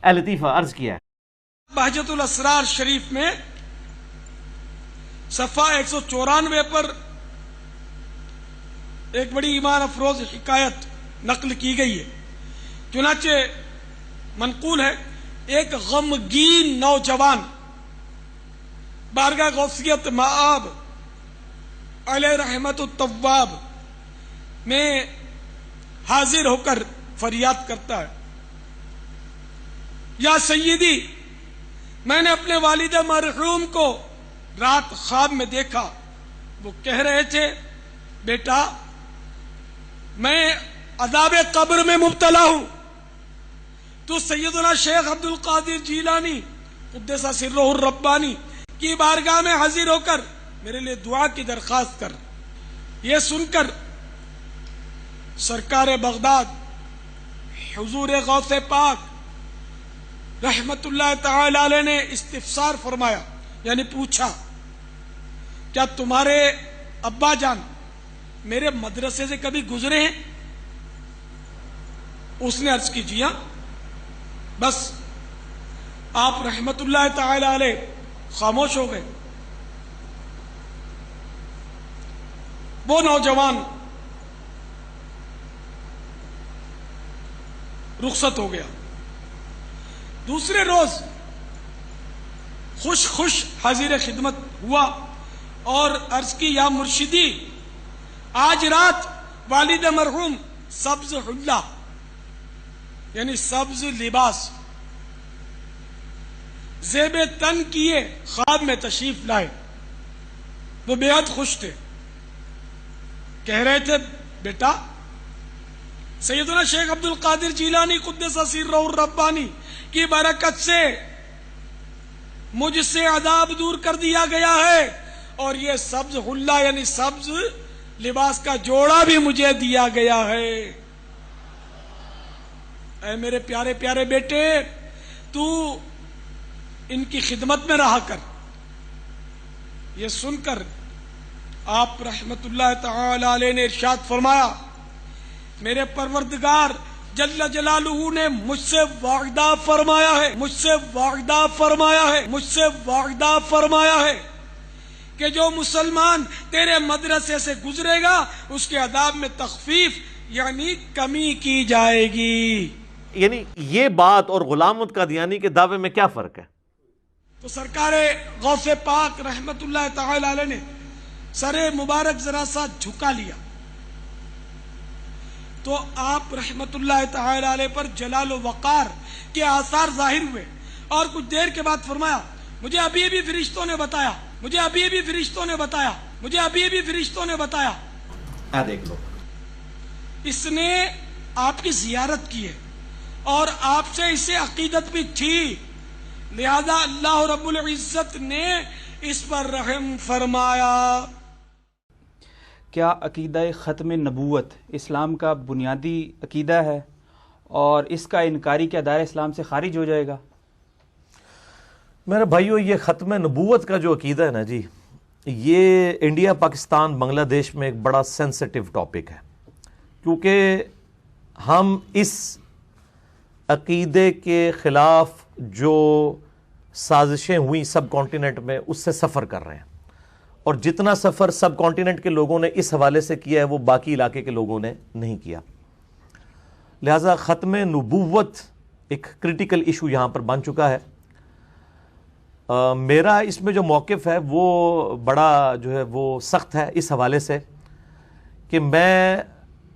لطیفہ عرض کیا ہے۔ بہجت الاسرار شریف میں صفحہ 194 پر ایک بڑی ایمان افروز حکایت نقل کی گئی ہے۔ چنانچہ منقول ہے، ایک غمگین نوجوان بارگاہ غوثیت مآب علیہ رحمت التواب میں حاضر ہو کر فریاد کرتا ہے، یا سیدی، میں نے اپنے والد مرحوم کو رات خواب میں دیکھا، وہ کہہ رہے تھے بیٹا میں عذاب قبر میں مبتلا ہوں، تو سیدنا شیخ عبد القادر جیلانی قدس سرہ الربانی کی بارگاہ میں حاضر ہو کر میرے لیے دعا کی درخواست کر۔ یہ سن کر سرکار بغداد حضور غوث پاک رحمت اللہ تعالی علیہ نے استفسار فرمایا، یعنی پوچھا کیا تمہارے ابا جان میرے مدرسے سے کبھی گزرے ہیں؟ اس نے عرض کی جی ہاں۔ بس آپ رحمت اللہ تعالی علیہ خاموش ہو گئے۔ وہ نوجوان رخصت ہو گیا۔ دوسرے روز خوش حاضر خدمت ہوا اور عرض کی یا مرشدی، آج رات والد مرحوم سبز حلہ یعنی سبز لباس زیب تن کیے خواب میں تشریف لائے۔ وہ بے حد خوش تھے، کہہ رہے تھے بیٹا سیدنا شیخ عبد القادر جیلانی قدس سرہ الربانی کی برکت سے مجھ سے عذاب دور کر دیا گیا ہے، اور یہ سبز حلہ یعنی سبز لباس کا جوڑا بھی مجھے دیا گیا ہے۔ اے میرے پیارے پیارے بیٹے، تو ان کی خدمت میں رہا کر۔ یہ سن کر آپ رحمت اللہ تعالی علیہ نے ارشاد فرمایا، میرے پروردگار جل جلالہ نے مجھ سے وعدہ فرمایا ہے، مجھ سے وعدہ فرمایا ہے، مجھ سے وعدہ فرمایا ہے کہ جو مسلمان تیرے مدرسے سے گزرے گا اس کے عذاب میں تخفیف یعنی کمی کی جائے گی۔ یعنی یہ بات اور غلام قادیانی کے دعوے میں کیا فرق ہے؟ تو سرکار غوث پاک رحمت اللہ تعالی علیہ نے سر مبارک ذرا سا جھکا لیا تو آپ رحمت اللہ تعالی علیہ پر جلال و وقار کے آثار ظاہر ہوئے، اور کچھ دیر کے بعد فرمایا مجھے ابھی بھی فرشتوں نے بتایا، مجھے ابھی بھی فرشتوں نے بتایا، مجھے ابھی بھی فرشتوں نے بتایا۔ دیکھ لو، اس نے آپ کی زیارت کی ہے اور آپ سے اسے عقیدت بھی تھی، لہذا اللہ رب العزت نے اس پر رحم فرمایا۔ کیا عقیدہ ختم نبوت اسلام کا بنیادی عقیدہ ہے، اور اس کا انکاری کیا دائرہ اسلام سے خارج ہو جائے گا؟ میرے بھائیو، یہ ختم نبوت کا جو عقیدہ ہے نا جی، یہ انڈیا پاکستان بنگلہ دیش میں ایک بڑا سینسٹیو ٹاپک ہے، کیونکہ ہم اس عقیدے کے خلاف جو سازشیں ہوئیں سب کانٹیننٹ میں اس سے سفر کر رہے ہیں، اور جتنا سفر سب کانٹیننٹ کے لوگوں نے اس حوالے سے کیا ہے وہ باقی علاقے کے لوگوں نے نہیں کیا، لہٰذا ختم نبوت ایک کریٹیکل ایشو یہاں پر بن چکا ہے۔ میرا اس میں جو موقف ہے وہ بڑا جو ہے وہ سخت ہے اس حوالے سے کہ میں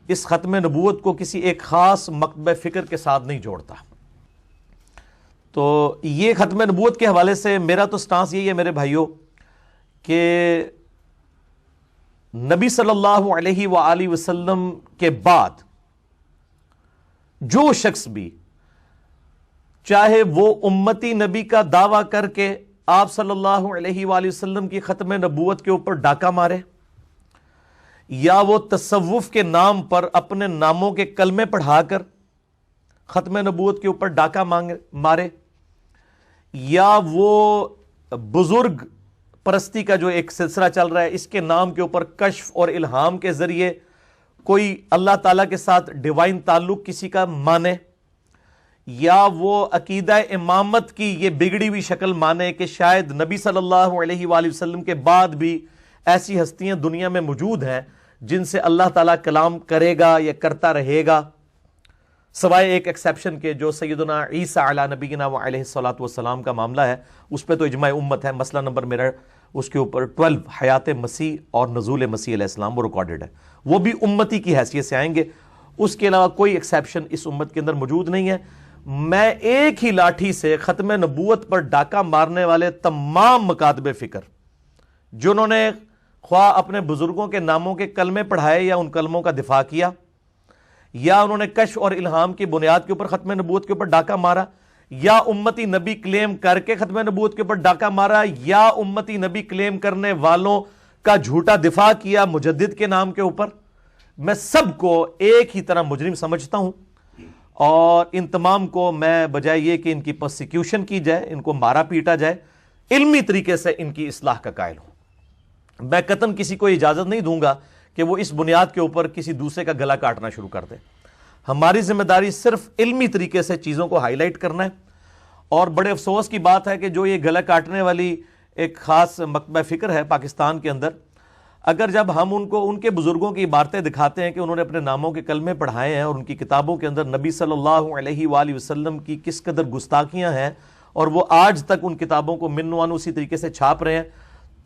اس ختم نبوت کو کسی ایک خاص مکتبہ فکر کے ساتھ نہیں جوڑتا۔ تو یہ ختم نبوت کے حوالے سے میرا تو سٹانس یہی ہے میرے بھائیوں کہ نبی صلی اللہ علیہ وآلہ وسلم کے بعد جو شخص بھی چاہے وہ امتی نبی کا دعویٰ کر کے آپ صلی اللہ علیہ وآلہ وسلم کی ختم نبوت کے اوپر ڈاکہ مارے، یا وہ تصوف کے نام پر اپنے ناموں کے کلمے پڑھا کر ختم نبوت کے اوپر ڈاکہ مارے، یا وہ بزرگ پرستی کا جو ایک سلسلہ چل رہا ہے اس کے نام کے اوپر کشف اور الہام کے ذریعے کوئی اللہ تعالیٰ کے ساتھ ڈیوائن تعلق کسی کا مانے، یا وہ عقیدہ امامت کی یہ بگڑی ہوئی شکل مانے کہ شاید نبی صلی اللہ علیہ وآلہ وسلم کے بعد بھی ایسی ہستیاں دنیا میں موجود ہیں جن سے اللہ تعالیٰ کلام کرے گا یا کرتا رہے گا، سوائے ایک ایکسیپشن کے جو سیدنا عیسیٰ علیہ نبینا و علیہ الصلوۃ والسلام کا معاملہ ہے، اس پہ تو اجماع امت ہے۔ مسئلہ نمبر میرا اس کے اوپر 12 حیات مسیح اور نزول مسیح علیہ السلام وہ ریکارڈڈ ہے، وہ بھی امتی کی حیثیت سے آئیں گے۔ اس کے علاوہ کوئی ایکسیپشن اس امت کے اندر موجود نہیں ہے۔ میں ایک ہی لاٹھی سے ختم نبوت پر ڈاکہ مارنے والے تمام مکاتب فکر جنہوں نے خواہ اپنے بزرگوں کے ناموں کے کلمے پڑھائے یا ان کلموں کا دفاع کیا، یا انہوں نے کشف اور الہام کی بنیاد کے اوپر ختم نبوت کے اوپر ڈاکہ مارا، یا امتی نبی کلیم کر کے ختم نبوت کے اوپر ڈاکہ مارا، یا امتی نبی کلیم کرنے والوں کا جھوٹا دفاع کیا مجدد کے نام کے اوپر، میں سب کو ایک ہی طرح مجرم سمجھتا ہوں، اور ان تمام کو میں بجائے یہ کہ ان کی پرسیکیوشن کی جائے، ان کو مارا پیٹا جائے، علمی طریقے سے ان کی اصلاح کا قائل ہوں۔ میں قطعاً کسی کو اجازت نہیں دوں گا کہ وہ اس بنیاد کے اوپر کسی دوسرے کا گلا کاٹنا شروع کر دے۔ ہماری ذمہ داری صرف علمی طریقے سے چیزوں کو ہائی لائٹ کرنا ہے، اور بڑے افسوس کی بات ہے کہ جو یہ گلا کاٹنے والی ایک خاص مکتبہ فکر ہے پاکستان کے اندر، اگر جب ہم ان کو ان کے بزرگوں کی عبارتیں دکھاتے ہیں کہ انہوں نے اپنے ناموں کے کلمے پڑھائے ہیں اور ان کی کتابوں کے اندر نبی صلی اللہ علیہ وآلہ وسلم کی کس قدر گستاخیاں ہیں، اور وہ آج تک ان کتابوں کو من وان اسی طریقے سے چھاپ رہے ہیں،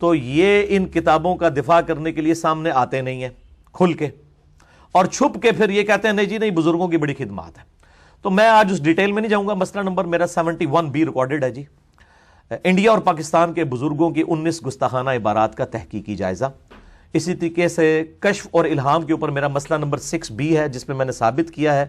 تو یہ ان کتابوں کا دفاع کرنے کے لیے سامنے آتے نہیں ہیں کھل کے، اور چھپ کے پھر یہ کہتے ہیں نہیں جی نہیں بزرگوں کی بڑی خدمات ہے۔ تو میں آج اس ڈیٹیل میں نہیں جاؤں گا۔ مسئلہ نمبر میرا 71 بھی ریکارڈڈ ہے جی، انڈیا اور پاکستان کے بزرگوں کی 19 گستاخانہ عبارات کا تحقیقی جائزہ۔ اسی طریقے سے کشف اور الہام کے اوپر میرا مسئلہ نمبر 6 بھی ہے، جس میں میں نے ثابت کیا ہے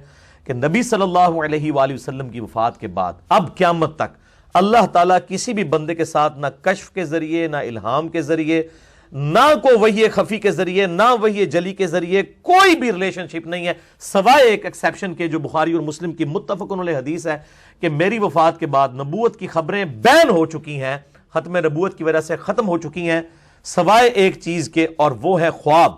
کہ نبی صلی اللہ علیہ وآلہ وسلم کی وفات کے بعد اب قیامت تک اللہ تعالیٰ کسی بھی بندے کے ساتھ نہ کشف کے ذریعے، نہ الہام کے ذریعے، نہ کو وحی خفی کے ذریعے، نہ وحی جلی کے ذریعے کوئی بھی ریلیشن شپ نہیں ہے، سوائے ایک ایکسیپشن کے جو بخاری اور مسلم کی متفقن علیہ حدیث ہے کہ میری وفات کے بعد نبوت کی خبریں بین ہو چکی ہیں، ختم نبوت کی وجہ سے ختم ہو چکی ہیں، سوائے ایک چیز کے، اور وہ ہے خواب،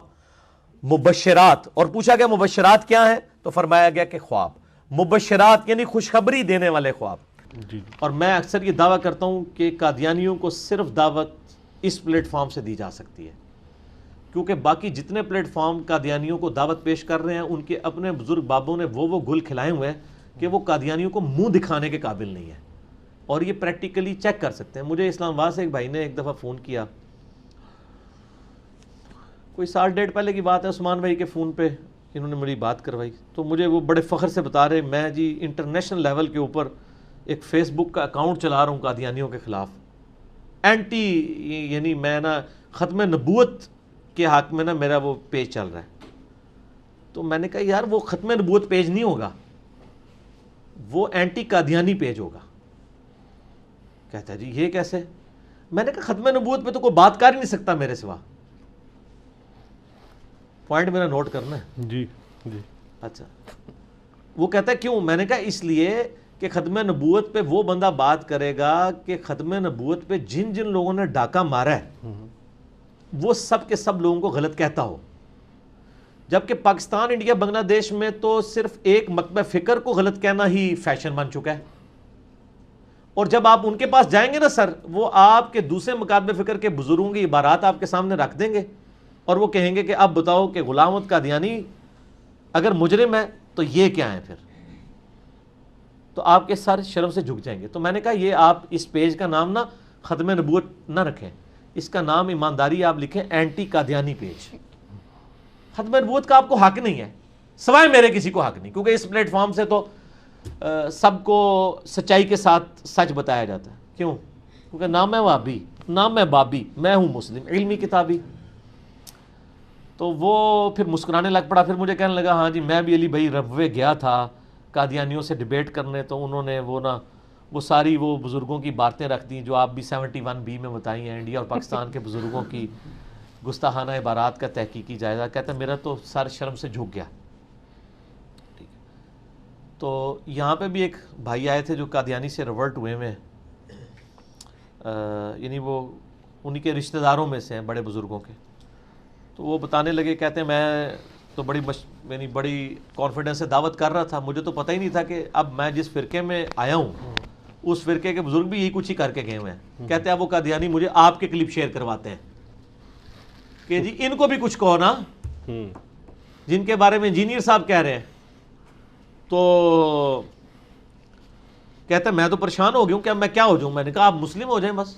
مبشرات۔ اور پوچھا گیا مبشرات کیا ہیں، تو فرمایا گیا کہ خواب، مبشرات یعنی خوشخبری دینے والے خواب۔ اور میں اکثر یہ دعویٰ کرتا ہوں کہ قادیانیوں کو صرف دعوت اس پلیٹ فارم سے دی جا سکتی ہے، کیونکہ باقی جتنے پلیٹ فارم قادیانیوں کو دعوت پیش کر رہے ہیں ان کے اپنے بزرگ بابوں نے وہ گل کھلائے ہوئے ہیں کہ وہ قادیانیوں کو منہ دکھانے کے قابل نہیں ہے، اور یہ پریکٹیکلی چیک کر سکتے ہیں۔ مجھے اسلام آباد سے ایک بھائی نے ایک دفعہ فون کیا، کوئی سال ڈیڑھ پہلے کی بات ہے، عثمان بھائی کے فون پہ انہوں نے میری بات کروائی، تو مجھے وہ بڑے فخر سے بتا رہے میں جی انٹرنیشنل لیول کے اوپر ایک فیس بک کا اکاؤنٹ چلا رہا ہوں قادیانیوں کے خلاف، اینٹی، یعنی میں نا ختم نبوت کے حق میں نا میرا وہ پیج چل رہا ہے۔ تو میں نے کہا یار وہ ختم نبوت پیج نہیں ہوگا، وہ اینٹی قادیانی پیج ہوگا۔ کہتا ہے جی یہ کیسے؟ میں نے کہا ختم نبوت پہ تو کوئی بات کر ہی نہیں سکتا میرے سوا۔ پوائنٹ میرا نوٹ کرنا ہے جی جی اچھا۔ وہ کہتا ہے کیوں؟ میں نے کہا اس لیے کہ ختم نبوت پہ وہ بندہ بات کرے گا کہ ختم نبوت پہ جن جن لوگوں نے ڈاکہ مارا ہے وہ سب کے سب لوگوں کو غلط کہتا ہو، جبکہ پاکستان، انڈیا، بنگلہ دیش میں تو صرف ایک مکتبہ فکر کو غلط کہنا ہی فیشن بن چکا ہے، اور جب آپ ان کے پاس جائیں گے نا سر، وہ آپ کے دوسرے مکاتب فکر کے بزرگوں کی عبارات آپ کے سامنے رکھ دیں گے، اور وہ کہیں گے کہ اب بتاؤ کہ غلام احمد قادیانی اگر مجرم ہے تو یہ کیا ہے پھر؟ تو آپ کے سر شرم سے جھک جائیں گے۔ تو میں نے کہا یہ آپ اس پیج کا نام نا ختم نبوت نہ رکھیں، اس کا نام ایمانداری آپ لکھیں اینٹی قادیانی پیج۔ ختم نبوت کا آپ کو حق نہیں ہے، سوائے میرے کسی کو حق نہیں، کیونکہ اس پلیٹ فارم سے تو سب کو سچائی کے ساتھ سچ بتایا جاتا ہے۔ کیوں؟ کیونکہ نہ میں وہابی، نہ میں بابی، میں ہوں مسلم، علمی کتابی۔ تو وہ پھر مسکرانے لگ پڑا، پھر مجھے کہنے لگا ہاں جی میں بھی علی بھائی ربوے گیا تھا قادیانیوں سے ڈیبیٹ کرنے، تو انہوں نے وہ ساری وہ بزرگوں کی باتیں رکھ دیں جو آپ بھی 71B میں بتائی ہیں، انڈیا اور پاکستان کے بزرگوں کی گستاخانہ عبارات کا تحقیقی جائزہ۔ کہتا ہے میرا تو سر شرم سے جھک گیا۔ تو یہاں پہ بھی ایک بھائی آئے تھے جو قادیانی سے ریورٹ ہوئے ہیں، یعنی وہ انہی کے رشتہ داروں میں سے ہیں بڑے بزرگوں کے، تو وہ بتانے لگے، کہتے ہیں میں تو بڑی یعنی بڑی کانفیڈنس سے دعوت کر رہا تھا. مجھے تو پتہ ہی نہیں تھا کہ اب میں جس فرقے میں آیا ہوں اس فرقے کے بزرگ بھی یہی کچھ ہی کر کے گئے ہوئے ہیں. کہتے ہیں وہ قادیانی مجھے آپ کے کلپ شیئر کرواتے ہیں کہ جی ان کو بھی کچھ کہو نا, جن کے بارے میں انجینئر صاحب کہہ رہے ہیں. تو کہتے ہیں میں تو پریشان ہو گیا ہوں کہ اب میں کیا ہو جاؤں. میں نے کہا آپ مسلم ہو جائیں, بس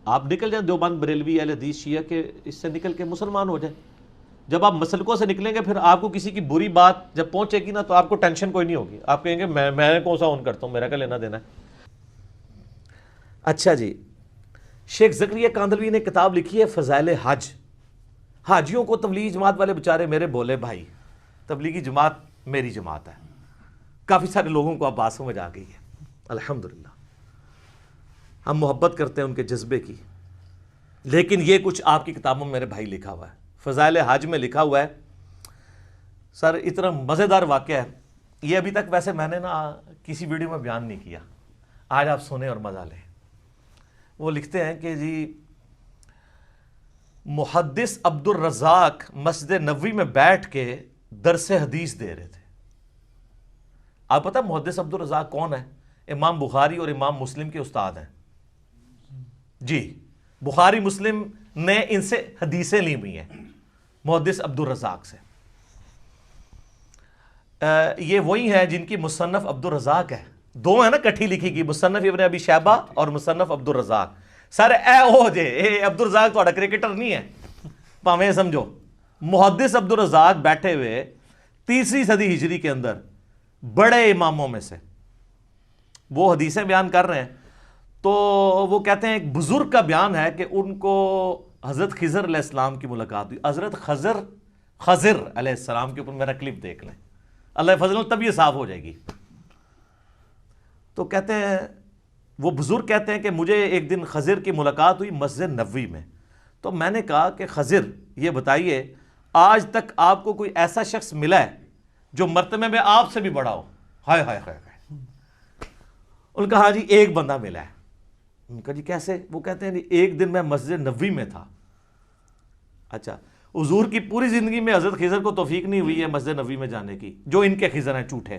آپ نکل جائیں دیوبند بریلوی اہل حدیث شیعہ کے اس سے نکل کے مسلمان ہو جائیں. جب آپ مسلکوں سے نکلیں گے پھر آپ کو کسی کی بری بات جب پہنچے گی نا تو آپ کو ٹینشن کوئی نہیں ہوگی. آپ کہیں گے میں کون سا اون کرتا ہوں, میرا کیا لینا دینا ہے. اچھا جی, شیخ زکریا کاندھلوی نے کتاب لکھی ہے فضائل حج. حاجیوں کو تبلیغی جماعت والے بیچارے میرے بولے بھائی, تبلیغی جماعت میری جماعت ہے. کافی سارے لوگوں کو اب بات سمجھ آ گئی ہے الحمدللہ. ہم محبت کرتے ہیں ان کے جذبے کی, لیکن یہ کچھ آپ کی کتابوں میں میرے بھائی لکھا ہوا ہے. فضائل حج میں لکھا ہوا ہے سر, اتنا مزیدار واقعہ ہے یہ, ابھی تک ویسے میں نے نا کسی ویڈیو میں بیان نہیں کیا, آج آپ سنیں اور مزہ لیں. وہ لکھتے ہیں کہ جی محدث عبد الرزاق مسجد نبوی میں بیٹھ کے درس حدیث دے رہے تھے. آپ پتہ محدث عبد الرزاق کون ہے؟ امام بخاری اور امام مسلم کے استاد ہیں جی. بخاری مسلم نے ان سے حدیثیں لی ہوئی ہیں محدث عبد الرزاق سے. یہ وہی ہیں جن کی مصنف عبد الرزاق ہے. دو ہیں نا کٹھی لکھی گئی, مصنف ابن ابی شیبہ اور مصنف عبد الرزاق. سر اے ہو جے اے عبد الرزاق تھوڑا کرکٹر نہیں ہے پاویں سمجھو. محدث عبد الرزاق بیٹھے ہوئے 3 صدی ہجری کے اندر بڑے اماموں میں سے وہ حدیثیں بیان کر رہے ہیں. تو وہ کہتے ہیں ایک بزرگ کا بیان ہے کہ ان کو حضرت خضر علیہ السلام کی ملاقات ہوئی. حضرت خضر علیہ السلام کے اوپر میرا کلپ دیکھ لیں, اللہ فضل تب یہ صاف ہو جائے گی. تو کہتے ہیں وہ بزرگ کہتے ہیں کہ مجھے ایک دن خضر کی ملاقات ہوئی مسجد نبوی میں. تو میں نے کہا کہ خضر یہ بتائیے آج تک آپ کو کوئی ایسا شخص ملا ہے جو مرتبے میں آپ سے بھی بڑا ہو؟ ہائے ہائے ہائے. ان کا ہاں جی ایک بندہ ملا ہے. ان کا جی کیسے؟ وہ کہتے ہیں جی ایک دن میں مسجد نبوی میں تھا. اچھا, حضور کی پوری زندگی میں حضرت خضر کو توفیق نہیں ہوئی ہے مسجد نبوی میں جانے کی, جو ان کے خضر ہیں جھوٹے.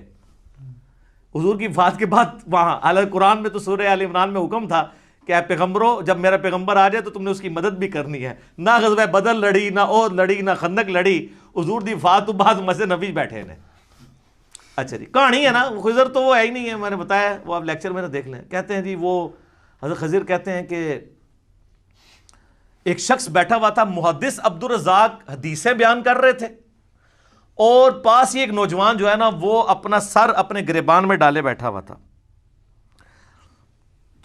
حضور کی وفات کے بعد وہاں حالانکہ قرآن میں تو سورہ آل عمران میں حکم تھا کہ اے پیغمبروں جب میرا پیغمبر آ جائے تو تم نے اس کی مدد بھی کرنی ہے. نہ غزوہ بدر لڑی, نہ احد لڑی, نہ خندق لڑی. حضور دی وفات تو بعد مسجد نبوی بیٹھے نے. اچھا جی, کہانی ہے نا, خضر تو وہ ہے ہی نہیں ہے, میں نے بتایا, وہ آپ لیکچر میں دیکھ لیں. کہتے ہیں جی وہ حضرت خضر کہتے ہیں کہ ایک شخص بیٹھا ہوا تھا, محدث عبد الرزاق حدیثیں بیان کر رہے تھے اور پاس ہی ایک نوجوان جو ہے نا وہ اپنا سر اپنے گریبان میں ڈالے بیٹھا ہوا تھا.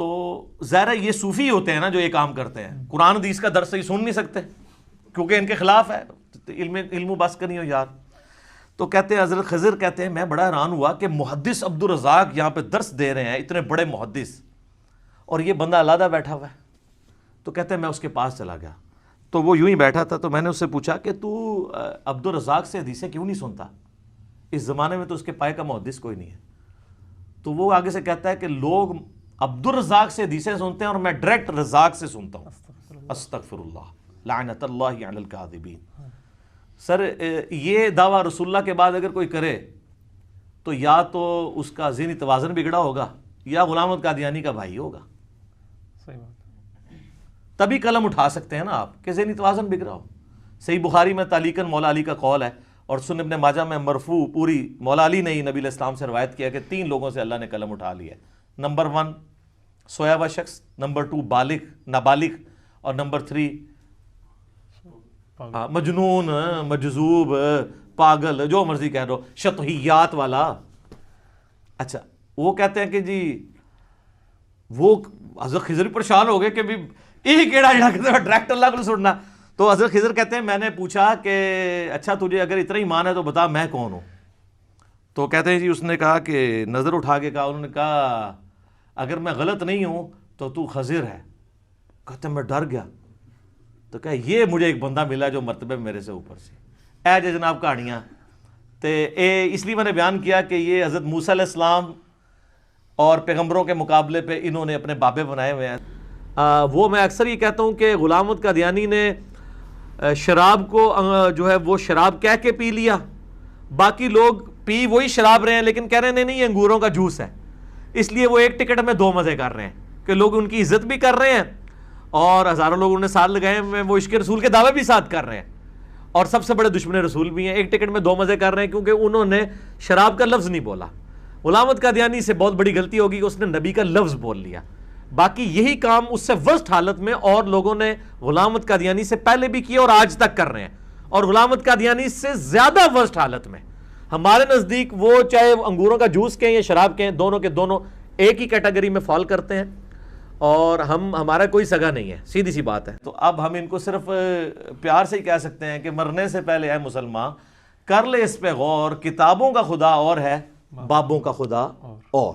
تو ظاہر ہے یہ صوفی ہوتے ہیں نا جو یہ کام کرتے ہیں, قرآن حدیث کا درس ہی سن نہیں سکتے کیونکہ ان کے خلاف ہے, علم و بس کرنی ہو یار. تو کہتے ہیں حضرت خضر کہتے ہیں میں بڑا حیران ہوا کہ محدث عبد الرزاق یہاں پہ درس دے رہے ہیں, اتنے بڑے محدث, اور یہ بندہ علیحدہ بیٹھا ہوا ہے. تو کہتے ہیں میں اس کے پاس چلا گیا, تو وہ یوں ہی بیٹھا تھا. تو میں نے اس سے پوچھا کہ تو عبد الرزاق سے حدیثیں کیوں نہیں سنتا, اس زمانے میں تو اس کے پائے کا محدث کوئی نہیں ہے. تو وہ آگے سے کہتا ہے کہ لوگ عبد الرزاق سے حدیثیں سنتے ہیں اور میں ڈائریکٹ رزاق سے سنتا ہوں. استغفر اللہ لعنت اللہ علی الکاذبین. سر یہ دعویٰ رسول اللہ کے بعد اگر کوئی کرے تو یا تو اس کا ذہنی توازن بگڑا ہوگا یا غلام احمد قادیانی کا بھائی ہوگا. صحیح بات. تبھی قلم اٹھا سکتے ہیں نا آپ کہ ذہنی توازن بگڑا ہو. صحیح بخاری میں تعلیقاً مولا علی کا قول ہے اور سنن ابن ماجہ میں مرفوع پوری مولا علی نے ہی نبی علیہ السلام سے روایت کیا کہ 3 لوگوں سے اللہ نے قلم اٹھا لیا ہے. نمبر 1 سویا ہوا شخص, نمبر 2 بالغ نابالغ, اور نمبر 3 مجنون مجذوب پاگل جو مرضی کہہ دو, شطحیات والا. اچھا, وہ کہتے ہیں کہ جی وہ حضرت خضر پریشان ہو گئے کہ بھی یہ کیڑا جڑا کہتے ہیں ڈائریکٹ اللہ کو سننا. تو حضرت خضر کہتے ہیں میں نے پوچھا کہ اچھا تجھے اگر اتنا ایمان ہے تو بتا میں کون ہوں. تو کہتے ہیں جی اس نے کہا کہ نظر اٹھا کے کہا, انہوں نے کہا اگر میں غلط نہیں ہوں تو خضر ہے. کہتے ہیں میں ڈر گیا. تو کہا یہ مجھے ایک بندہ ملا جو مرتبہ میرے سے اوپر سے. اے جی جناب کہانیاں تے اس لیے میں نے بیان کیا کہ یہ حضرت موسیٰ علیہ السلام اور پیغمبروں کے مقابلے پہ انہوں نے اپنے بابے بنائے ہوئے ہیں. وہ میں اکثر یہ کہتا ہوں کہ غلام احمد قادیانی نے شراب کو جو ہے وہ شراب کہہ کے پی لیا باقی لوگ پی وہی شراب رہے ہیں لیکن کہہ رہے ہیں نہیں یہ انگوروں کا جوس ہے، اس لیے وہ ایک ٹکٹ میں 2 مزے کر رہے ہیں کہ لوگ ان کی عزت بھی کر رہے ہیں اور ہزاروں لوگوں نے ساتھ لگائے ہیں، وہ عشق رسول کے دعوے بھی ساتھ کر رہے ہیں اور سب سے بڑے دشمن رسول بھی ہیں، ایک ٹکٹ میں 2 مزے کر رہے ہیں کیونکہ انہوں نے شراب کا لفظ نہیں بولا۔ غلام احمد قادیانی سے بہت بڑی غلطی ہوگی کہ اس نے نبی کا لفظ بول لیا، باقی یہی کام اس سے ورسٹ حالت میں اور لوگوں نے غلام احمد قادیانی سے پہلے بھی کیا اور آج تک کر رہے ہیں، اور غلام احمد قادیانی سے زیادہ ورسٹ حالت میں ہمارے نزدیک وہ چاہے انگوروں کا جوس کہیں یا شراب کہیں، دونوں کے دونوں ایک ہی کیٹیگری میں فال کرتے ہیں اور ہمارا کوئی سگا نہیں ہے، سیدھی سی بات ہے۔ تو اب ہم ان کو صرف پیار سے ہی کہہ سکتے ہیں کہ مرنے سے پہلے اے مسلمان کر لے اس پہ غور، کتابوں کا خدا اور ہے، بابوں کا خدا اور۔